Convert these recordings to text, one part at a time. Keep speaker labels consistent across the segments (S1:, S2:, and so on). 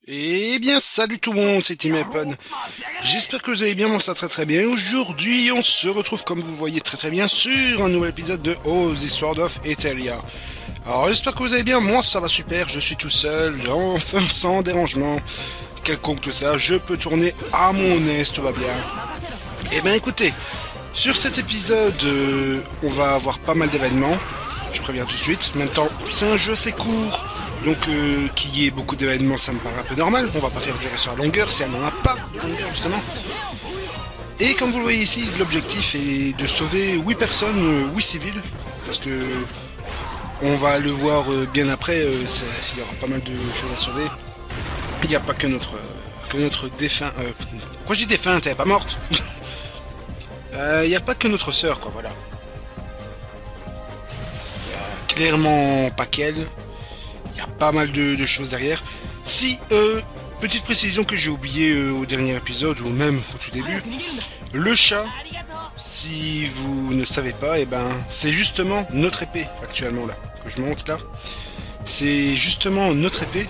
S1: Eh bien, salut tout le monde, c'est Team Apple. J'espère que vous allez bien, moi ça très bien. Aujourd'hui, on se retrouve, comme vous voyez très bien, sur un nouvel épisode de Oh, The Sword of Etheria. Alors, j'espère que vous allez bien, moi ça va super, je suis tout seul, enfin sans dérangement quelconque, tout ça, je peux tourner à mon aise, tout va bien. Eh bien écoutez, sur cet épisode, on va avoir pas mal d'événements, je préviens tout de suite. Maintenant, c'est un jeu assez court, donc qu'il y ait beaucoup d'événements, ça me paraît un peu normal. On va pas faire durer sur la longueur, si elle n'en a pas de longueur justement. Et comme vous le voyez ici, l'objectif est de sauver 8 personnes, 8 civils, parce que on va le voir bien après, il y aura pas mal de choses à sauver. Il n'y a pas que notre défunt... pourquoi je dis défunt, elle est pas morte. Il n'y a pas que notre sœur, quoi, voilà. Clairement pas qu'elle. Il y a pas mal de choses derrière. Si, petite précision que j'ai oublié au dernier épisode, ou même au tout début, le chat, si vous ne savez pas, et ben, c'est justement notre épée, actuellement, là, que je monte là. C'est justement notre épée.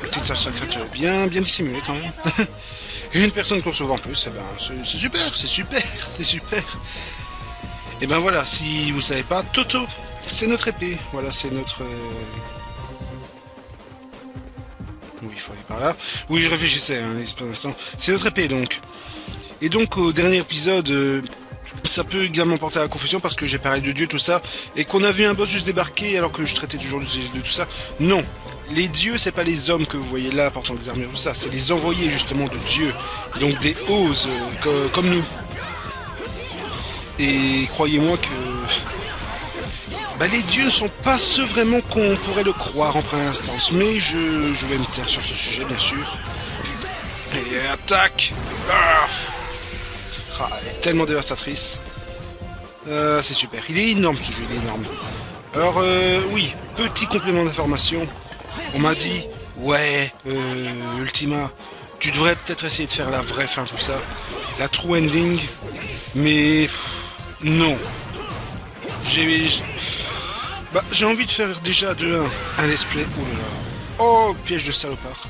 S1: Petite salle secrète bien dissimulée, quand même. Et une personne qu'on sauve en plus, eh ben, c'est super, c'est super, c'est super. Et ben voilà, si vous savez pas, Toto, c'est notre épée. Voilà, c'est notre... Oui, il faut aller par là. Oui, je réfléchissais, hein, un instant. C'est notre épée, donc. Et donc, au dernier épisode, ça peut également porter à la confusion parce que j'ai parlé de Dieu, tout ça, et qu'on a vu un boss juste débarquer alors que je traitais toujours de tout ça. Non, les dieux, c'est pas les hommes que vous voyez là portant des armures, tout ça, c'est les envoyés justement de Dieu. Donc des Oz, comme nous. Et croyez-moi que... Bah, les dieux ne sont pas ceux vraiment qu'on pourrait le croire en première instance, mais je vais me taire sur ce sujet, bien sûr. Et attaque. Elle est tellement dévastatrice. C'est super. Il est énorme ce jeu, il est énorme. Alors, oui, petit complément d'information. On m'a dit, ouais, Ultima, tu devrais peut-être essayer de faire la vraie fin, tout ça. La true ending. Mais... non. J'ai envie de faire déjà de un let's play. Oh là là. Oh, piège de salopard.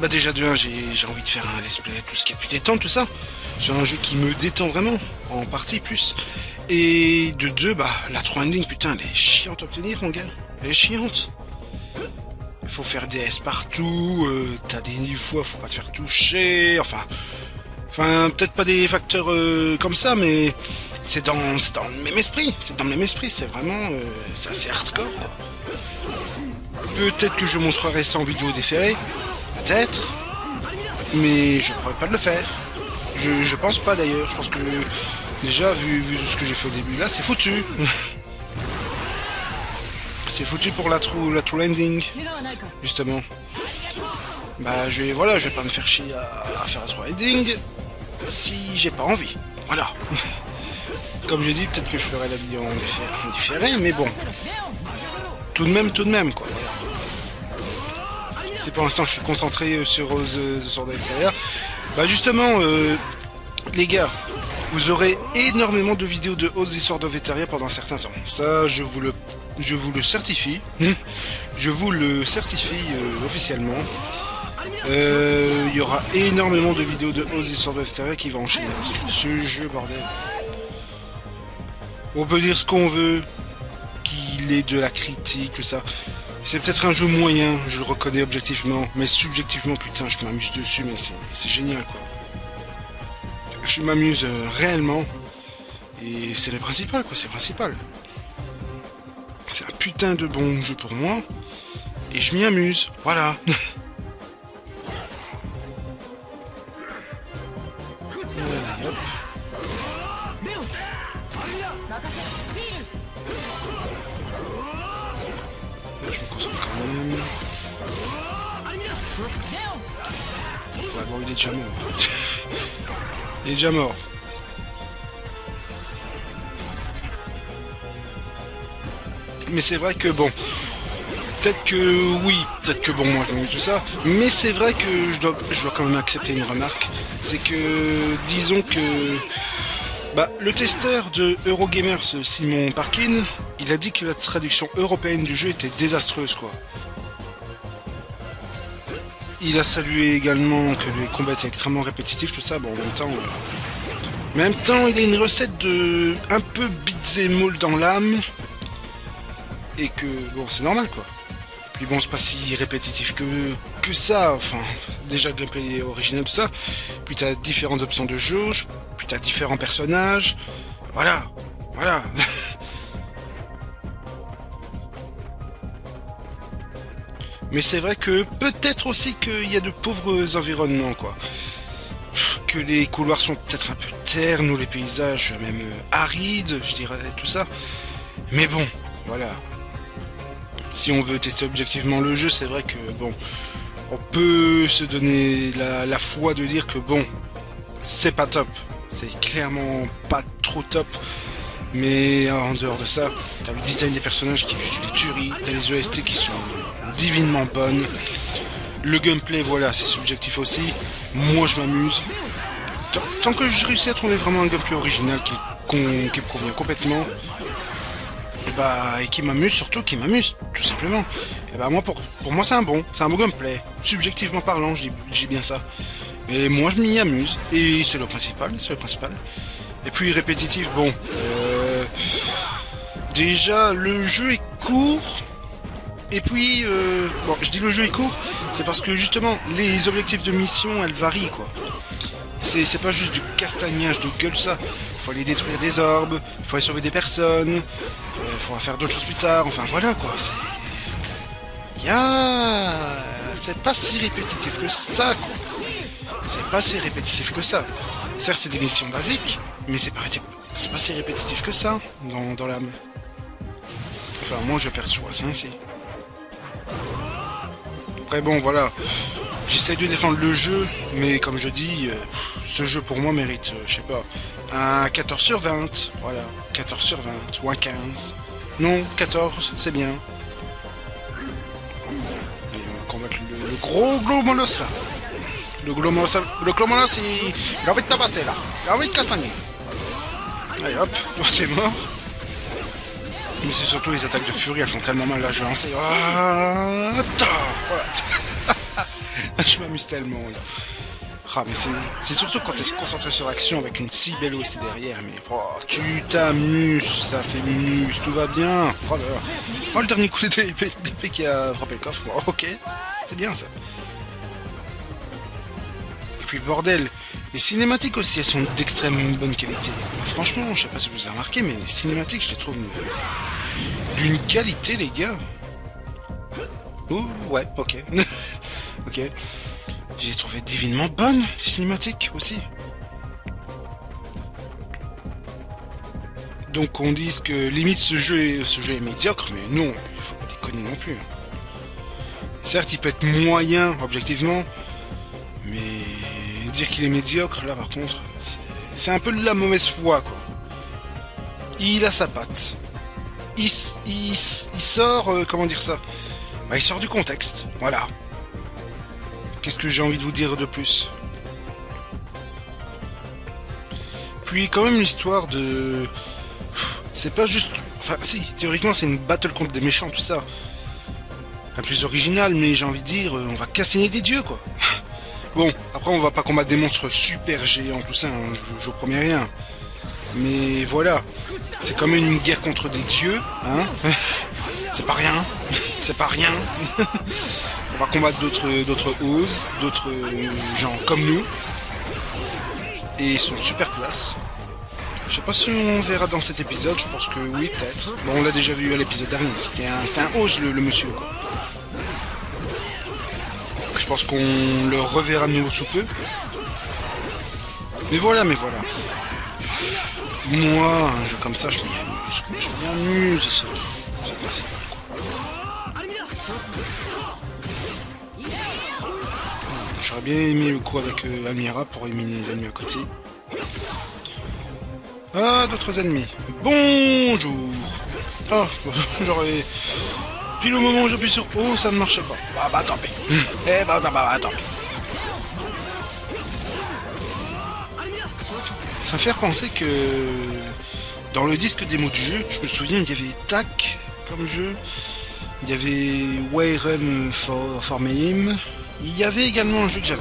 S1: Déjà de 1, j'ai envie de faire un let's play, tout ce qui est plus détente, tout ça. Sur un jeu qui me détend vraiment, en partie plus. Et de 2, la 3 ending, putain, elle est chiante à obtenir, mon gars. Elle est chiante. Il faut faire des S partout, t'as des niveaux, faut pas te faire toucher, enfin, peut-être pas des facteurs comme ça, mais c'est dans le même esprit. C'est dans le même esprit, c'est vraiment, c'est assez hardcore. Peut-être que je montrerai ça en vidéo déférée. Peut-être, mais je pourrais pas le faire. Je pense pas d'ailleurs. Je pense que déjà vu ce que j'ai fait au début là, c'est foutu. C'est foutu pour la true ending, justement. Je vais pas me faire chier à faire la true ending si j'ai pas envie. Voilà. Comme j'ai dit, peut-être que je ferai la vidéo en différé, mais bon. Tout de même quoi. C'est pour l'instant je suis concentré sur The Sword of Etheria. Justement, les gars, vous aurez énormément de vidéos de The Sword of Etheria pendant un certain temps. Ça, je vous le certifie. Je vous le certifie officiellement. Il y aura énormément de vidéos de The Sword of Etheria qui vont enchaîner. Parce que ce jeu, bordel. On peut dire ce qu'on veut, qu'il est de la critique, tout ça. C'est peut-être un jeu moyen, je le reconnais objectivement, mais subjectivement, putain, je m'amuse dessus, mais c'est génial, quoi. Je m'amuse réellement, et c'est le principal, quoi, c'est le principal. C'est un putain de bon jeu pour moi, et je m'y amuse, voilà. Allez, hop. Je me concentre quand même. Ouais, bon, il est déjà mort. Il est déjà mort. Mais c'est vrai que bon. Peut-être que bon, moi je m'amuse tout ça. Mais c'est vrai que je dois quand même accepter une remarque. C'est que, disons que Bah, le testeur de Eurogamers, Simon Parkin, il a dit que la traduction européenne du jeu était désastreuse, quoi. Il a salué également que les combats étaient extrêmement répétitifs, tout ça, bon, en même temps, il a une recette de un peu beat'em all dans l'âme, et que, bon, c'est normal, quoi. Puis bon, c'est pas si répétitif que ça, enfin, déjà le gameplay est original, tout ça, puis t'as différentes options de jauge, puis t'as différents personnages, voilà. Mais c'est vrai que peut-être aussi qu'il y a de pauvres environnements, quoi. Que les couloirs sont peut-être un peu ternes, ou les paysages même arides, je dirais, tout ça. Mais bon, voilà. Si on veut tester objectivement le jeu, c'est vrai que, bon, on peut se donner la foi de dire que, bon, c'est pas top. C'est clairement pas trop top. Mais en dehors de ça, t'as le design des personnages qui est juste une tuerie, t'as les OST qui sont divinement bonnes. Le gameplay, voilà, c'est subjectif aussi. Moi, je m'amuse. Tant que je réussis à trouver vraiment un gameplay original qui me convient complètement, et qui m'amuse, surtout qui m'amuse, tout simplement. Et bah moi, pour moi, c'est un bon gameplay. Subjectivement parlant, je dis bien ça. Et moi, je m'y amuse. Et c'est le principal. Et puis répétitif, bon. Déjà, le jeu est court. Et puis, bon, je dis le jeu est court, c'est parce que justement, les objectifs de mission, elles varient, quoi. C'est pas juste du castagnage de gueule, ça. Il faut aller détruire des orbes, il faut aller sauver des personnes, il faudra faire d'autres choses plus tard, enfin voilà, quoi. C'est pas si répétitif que ça, quoi. C'est pas si répétitif que ça. Certes, c'est des missions basiques, mais c'est pas si répétitif que ça, dans l'âme. Enfin, moi, je perçois ça ainsi. Après, bon, voilà. J'essaie de défendre le jeu, mais comme je dis, ce jeu pour moi mérite, je sais pas, un 14 sur 20. Voilà, 14 sur 20, ou un 15. Non, 14, c'est bien. Et on va combattre le gros Glomolos là. Le Glomolos, il a envie de tabasser là. Il a envie de castagner. Allez hop, c'est mort. Mais c'est surtout les attaques de furie, elles font tellement mal là, je lance. Voilà. Je m'amuse tellement là. Ah, mais c'est surtout quand t'es concentré sur l'action avec une si belle OST derrière, mais tu t'amuses, ça fait minus, tout va bien. Le dernier coup d'épée qui a frappé le coffre, ok, c'était bien ça. Et puis bordel, les cinématiques aussi, elles sont d'extrême bonne qualité. Franchement, je sais pas si vous avez remarqué, mais les cinématiques, je les trouve d'une qualité, les gars. Ouh, ouais, ok. Ok. Je les trouvais divinement bonnes, les cinématiques aussi. Donc on dise que limite ce jeu est médiocre, mais non, il faut pas déconner non plus. Certes, il peut être moyen, objectivement, mais dire qu'il est médiocre, là par contre, c'est un peu de la mauvaise foi, quoi. Il a sa patte. Il sort, comment dire ça ? Il sort du contexte, voilà. Qu'est-ce que j'ai envie de vous dire de plus ? Puis quand même l'histoire de... C'est pas juste... Enfin si, théoriquement c'est une battle contre des méchants, tout ça. Un plus original, mais j'ai envie de dire, on va castagner des dieux, quoi. Bon, après on va pas combattre des monstres super géants, tout ça, hein, je vous promets rien. Mais voilà, c'est quand même une guerre contre des dieux, hein. C'est pas rien, c'est pas rien. On va combattre d'autres oses, d'autres gens comme nous. Et ils sont super classe. Je sais pas si on verra dans cet épisode, je pense que oui, peut-être. Bon, on l'a déjà vu à l'épisode dernier, c'était un ose le monsieur, quoi. Je pense qu'on le reverra de nouveau sous peu. Mais voilà. Moi, un jeu comme ça, je m'y amuse. Je m'y amuse, c'est le principal, quoi. J'aurais bien aimé le coup avec Almira pour éliminer les ennemis à côté. Ah, d'autres ennemis. Bonjour. Ah, j'aurais... Pile au moment où j'appuie sur O, ça ne marchait pas. Bah tant pis. Tant pis. Ça me fait penser que dans le disque démo du jeu, je me souviens, il y avait TAC comme jeu, il y avait Way for Mayhem, il y avait également un jeu que j'ai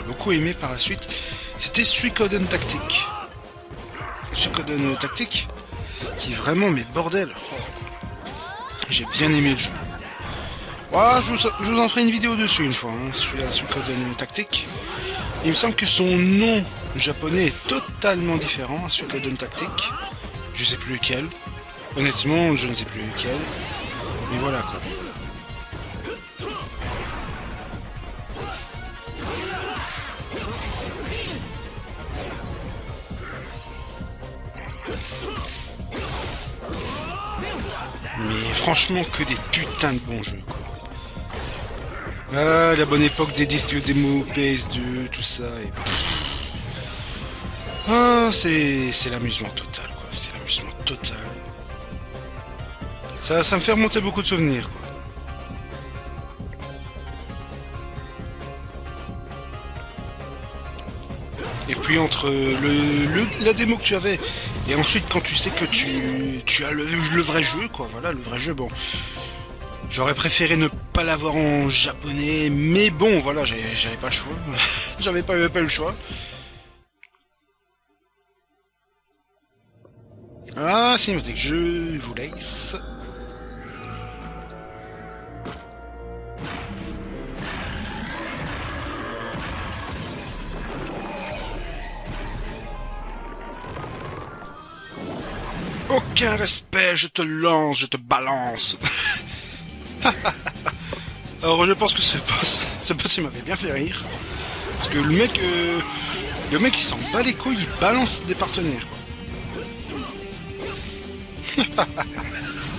S1: beaucoup aimé par la suite, c'était Suikoden Tactique. Suikoden Tactique, qui est vraiment, mais bordel, j'ai bien aimé le jeu. Ouais, je vous en ferai une vidéo dessus une fois, hein, sur la Suikoden Tactique. Il me semble que son nom japonais est totalement différent à Suikoden Tactique. Je sais plus lequel. Honnêtement, je ne sais plus lequel. Mais voilà quoi. Mais franchement, que des putains de bons jeux quoi. Ah, la bonne époque des disques démo PS2, tout ça. Et... ah, c'est l'amusement total, quoi. C'est l'amusement total. Ça me fait remonter beaucoup de souvenirs, quoi. Et puis entre la démo que tu avais et ensuite quand tu sais que tu as le vrai jeu, quoi. Voilà, le vrai jeu, bon. J'aurais préféré ne pas l'avoir en japonais, mais bon, voilà, j'avais pas le choix. J'avais pas le choix. Ah, cinématique, je vous laisse. Aucun respect, je te lance, je te balance. Alors je pense que ce boss il m'avait bien fait rire. Parce que le mec il s'en bat les couilles, il balance des partenaires.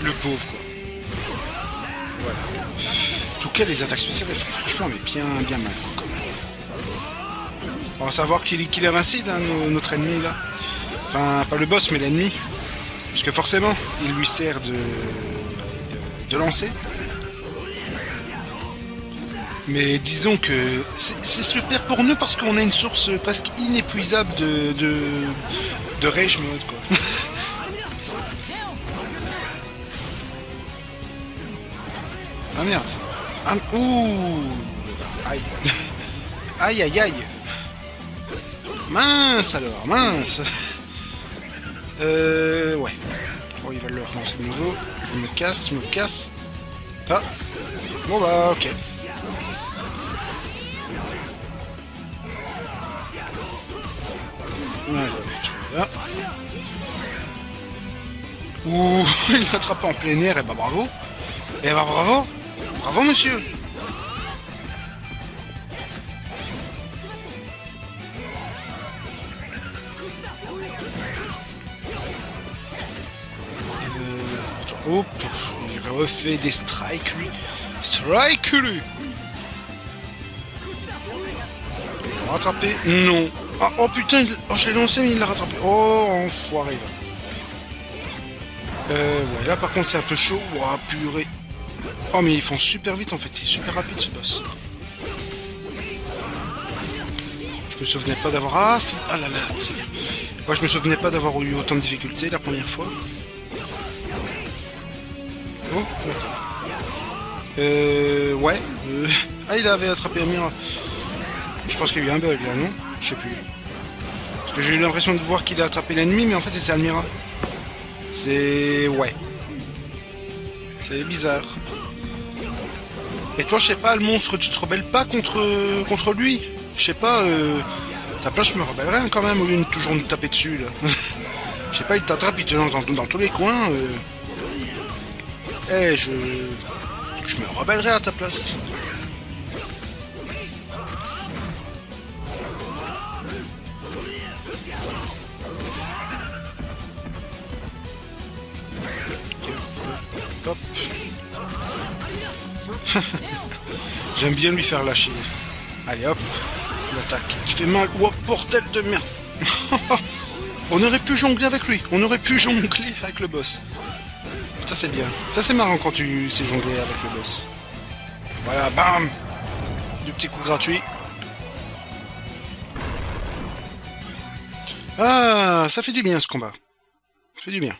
S1: Le pauvre quoi. Voilà. En tout cas les attaques spéciales elles font franchement mais bien mal quand même. On va savoir qu'il est invincible hein, notre ennemi là. Enfin pas le boss mais l'ennemi. Parce que forcément il lui sert de lancer. Mais disons que c'est super pour nous parce qu'on a une source presque inépuisable de rage mode quoi. Ah merde. Ah, ouh. Aïe. Aïe aïe aïe. Mince alors, mince. Ouais. Oh il va le relancer de nouveau. Je me casse. Ah. Bon bah ok. Là. Ouh, il l'a attrapé en plein air, et bah bravo. Et bah bravo. Bravo monsieur. Hop, il refait des strikes lui. Strike lui. Rattrapé. Non. Ah, oh putain, je l'ai lancé mais il l'a rattrapé. Oh, enfoiré. Ouais, là par contre c'est un peu chaud. Ouah, purée. Oh mais ils font super vite en fait, il est super rapide ce boss. Je me souvenais pas d'avoir... ah, si... ah là là, c'est bien. Moi je me souvenais pas d'avoir eu autant de difficultés la première fois. Oh, d'accord. Ouais. Ah, il avait attrapé Amira. Je pense qu'il y a eu un bug là, non? Je sais plus. Parce que j'ai eu l'impression de voir qu'il a attrapé l'ennemi, mais en fait c'est Almira. C'est... ouais. C'est bizarre. Et toi, je sais pas, le monstre, tu te rebelles pas contre lui? Je sais pas, ta place, je me rebellerais quand même, au lieu de toujours nous taper dessus, là. Je sais pas, il t'attrape, il te lance dans tous les coins. Eh, je me rebellerais à ta place. Hop. J'aime bien lui faire lâcher. Allez hop, l'attaque qui fait mal. Oh bordel de merde. On aurait pu jongler avec lui. On aurait pu jongler avec le boss. Ça c'est bien. Ça c'est marrant quand tu sais jongler avec le boss. Voilà, bam. Du petit coup gratuit. Ah, ça fait du bien ce combat. Ça fait du bien.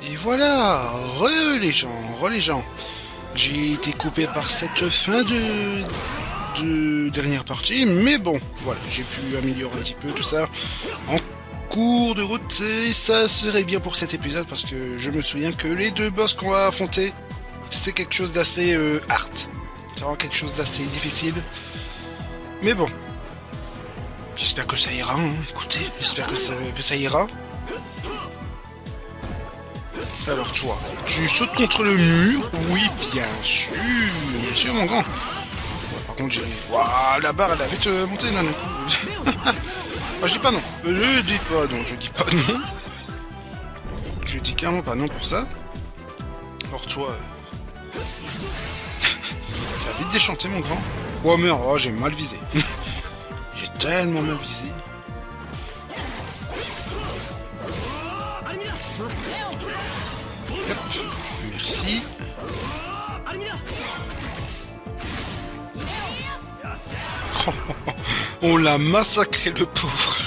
S1: Et voilà, re les gens. J'ai été coupé par cette fin de dernière partie, mais bon, voilà, j'ai pu améliorer un petit peu tout ça en cours de route, et ça serait bien pour cet épisode, parce que je me souviens que les deux boss qu'on va affronter, c'est quelque chose d'assez hard. C'est vraiment quelque chose d'assez difficile. Mais bon, j'espère que ça ira, hein. Écoutez, j'espère que ça ira. Alors toi, tu sautes contre le mur? Oui, bien sûr mon grand. Par contre j'ai... Waouh, la barre elle a vite monté là d'un coup. Ah, je dis pas non. Je dis pas non. Je dis clairement pas non pour ça. Alors toi... Tu as vite déchanté mon grand. Oh merde, oh, j'ai mal visé. J'ai tellement mal visé. Hop, merci. On l'a massacré le pauvre.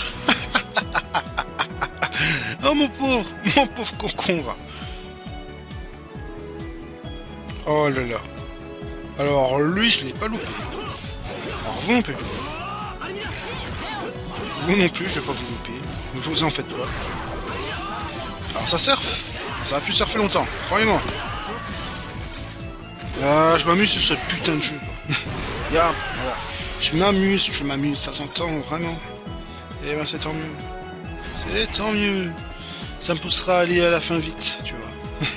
S1: Oh mon pauvre concombre. Oh là là. Alors lui je l'ai pas loupé. Alors vous non plus. Vous non plus, je vais pas vous louper. Ne vous en faites pas. Alors ça surfe. Ça va plus surfer longtemps, croyez-moi. Je m'amuse sur ce putain de jeu. Regarde, voilà. Je m'amuse, ça s'entend vraiment. Et ben c'est tant mieux. C'est tant mieux. Ça me poussera à aller à la fin vite, tu vois.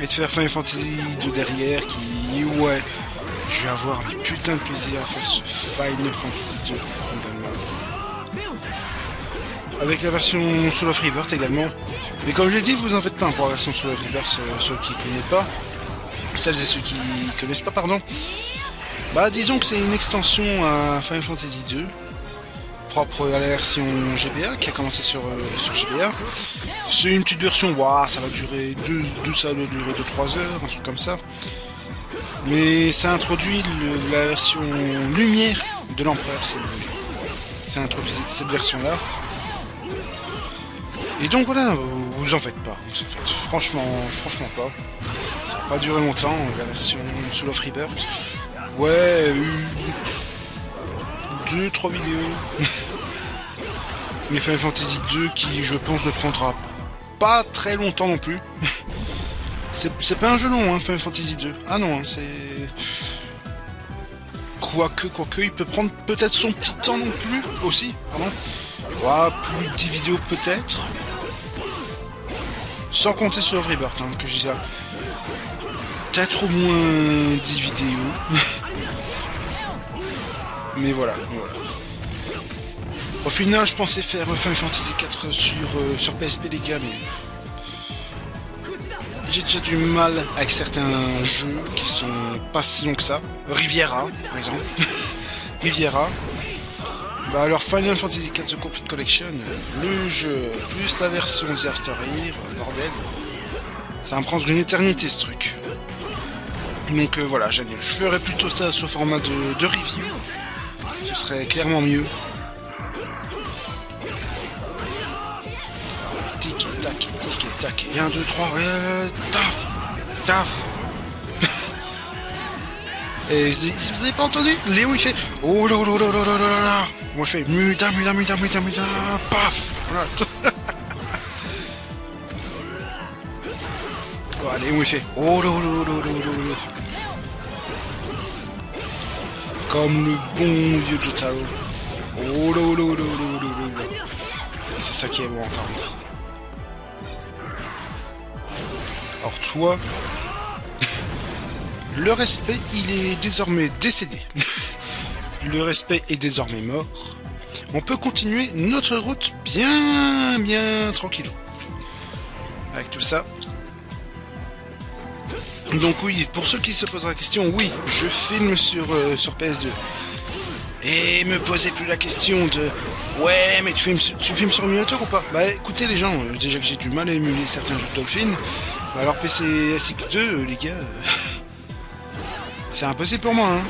S1: Et de faire Final Fantasy 2 derrière qui... Ouais. Je vais avoir le putain de plaisir à faire ce Final Fantasy 2. Avec la version Soul of Rebirth également. Mais comme je l'ai dit, vous en faites pas pour la version Soul of Rebirth, ceux qui connaissent pas. Celles et ceux qui connaissent pas, pardon. Bah disons que c'est une extension à Final Fantasy 2. Propre à la version GBA, qui a commencé sur GBA. C'est une petite version, waouh, ça va durer 2-3 heures, un truc comme ça. Mais ça introduit la version lumière de l'Empereur, ça introduit cette version-là. Et donc voilà, vous en faites pas, franchement pas. Ça va pas durer longtemps, la version Soul of Rebirth. Ouais, 2-3 vidéos. Mais Final Fantasy 2 qui, je pense, ne prendra pas très longtemps non plus. C'est pas un jeu long, hein, Final Fantasy 2. Ah non, hein, c'est... Quoique, il peut prendre peut-être son petit temps non plus, aussi, pardon. Ouais, plus de 10 vidéos peut-être. Sans compter sur Rebirth, hein, que je dis ça. Peut-être au moins 10 vidéos. Mais voilà. Au final, je pensais faire Final Fantasy 4 sur PSP, les gars, mais... J'ai déjà du mal avec certains jeux qui sont pas si longs que ça. Riviera, par exemple. Riviera. Bah alors Final Fantasy 4 The Complete Collection, le jeu, plus la version The After Year, bordel. Ça va me prendre une éternité ce truc. Donc voilà, génial. Je ferai plutôt ça sous format de review. Ce serait clairement mieux. Tic et tac, tic et tac. 1, 2, 3, taf, taf. Et si vous avez pas entendu, Léon il fait oh là là là là là là là. Moi je fais muta, paf. Voilà. Voilà, Léon il fait oh là là là là là. Comme le bon vieux Jotaro. Oh là là là là là là. C'est ça qui est bon à entendre. Alors toi, le respect, il est désormais décédé. Le respect est désormais mort. On peut continuer notre route bien tranquille. Avec tout ça. Donc oui, pour ceux qui se posent la question, oui, je filme sur PS2. Et me posez plus la question de ouais, mais tu filmes sur émulateur ou pas? Bah écoutez les gens, déjà que j'ai du mal à émuler certains jeux de Dolphin, alors PC SX2, les gars, c'est impossible pour moi, hein.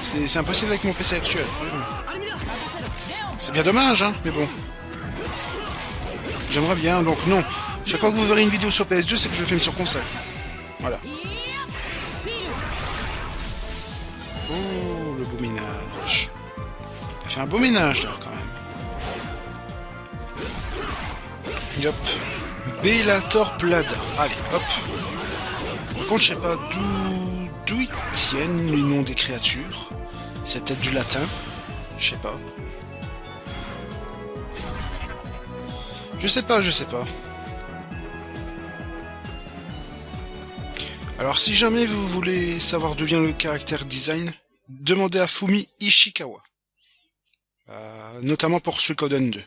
S1: C'est impossible avec mon PC actuel. C'est bien dommage, hein, mais bon. J'aimerais bien, donc non. Chaque fois que vous verrez une vidéo sur PS2, c'est que je filme sur console. Voilà. Oh, le beau ménage. T'as fait un beau ménage, là, quand même. Yop. Bellator Plada. Allez, hop. Par contre, je sais pas d'où ils tiennent les noms des créatures. C'est peut-être du latin. Je sais pas. Je sais pas. Alors si jamais vous voulez savoir d'où vient le caractère design, demandez à Fumi Ishikawa. Notamment pour Suikoden 2.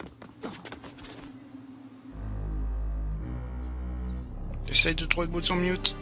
S1: Essaye de trouver le bout en mute.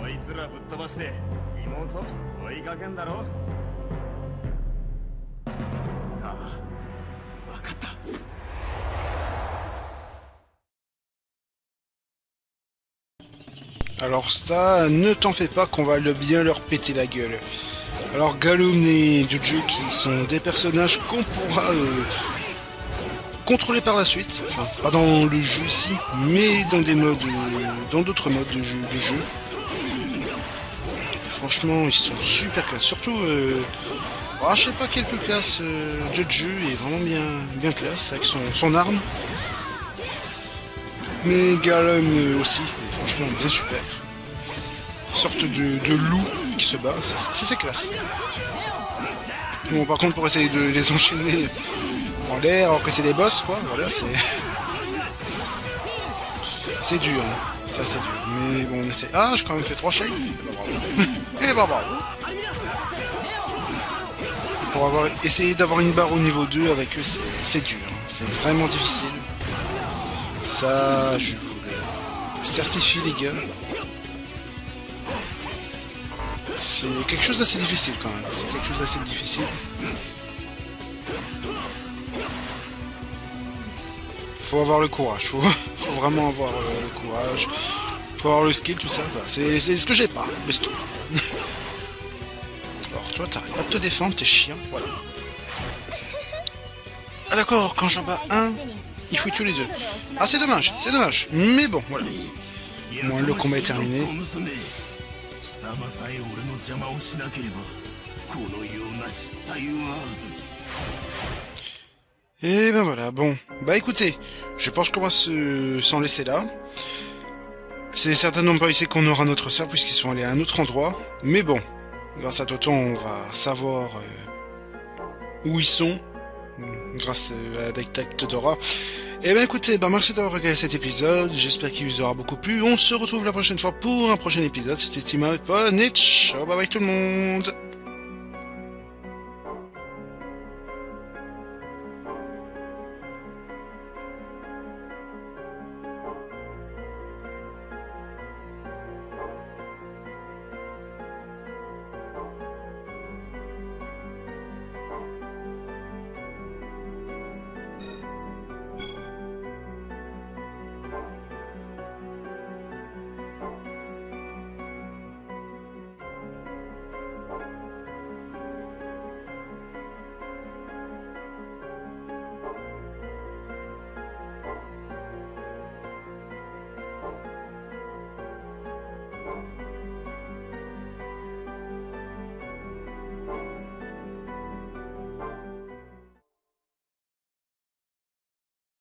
S2: こいつらぶっ飛ばして妹追いかけんだろ。ああ、分かった。
S1: Alors ça, ne t'en fais pas qu'on va bien leur péter la gueule. Alors Galum et Juju qui sont des personnages qu'on pourra contrôler par la suite. Enfin, pas dans le jeu ici, mais dans des modes, dans d'autres modes de jeu. Franchement, ils sont super classe. Surtout, je sais pas quelle classe Juju est vraiment bien classe avec son arme. Mais Galum aussi, franchement bien super. Sorte de loup qui se bat, c'est classe. Bon, par contre, pour essayer de les enchaîner en l'air alors que c'est des boss, quoi, voilà, c'est dur, hein. Ça c'est dur. Mais bon, on essaie. Ah, j'ai quand même fait 3 shades. Et bah bravo. Pour essayer d'avoir une barre au niveau 2 avec eux, c'est dur. Hein. C'est vraiment difficile. Ça, je vous le certifie, les gars. C'est quelque chose d'assez difficile quand même. C'est quelque chose d'assez difficile. Faut avoir le courage. Faut vraiment avoir le courage. Faut avoir le skill, tout ça. Bah, c'est ce que j'ai pas, le skill. Alors toi, t'arrêtes pas de te défendre, t'es chiant. Voilà. Ah d'accord, quand j'en bats un, il faut tuer les deux. Ah c'est dommage. Mais bon, voilà. Au moins le combat est terminé. Et ben voilà, bon. Bah écoutez, je pense qu'on va s'en laisser là. C'est certainement pas ici qu'on aura notre sœur puisqu'ils sont allés à un autre endroit. Mais bon, grâce à Toto, on va savoir où ils sont. Grâce à Detect Dora. Et ben écoutez, merci d'avoir regardé cet épisode. J'espère qu'il vous aura beaucoup plu. On se retrouve la prochaine fois pour un prochain épisode. C'était Team Out, et ciao, bye bye tout le monde.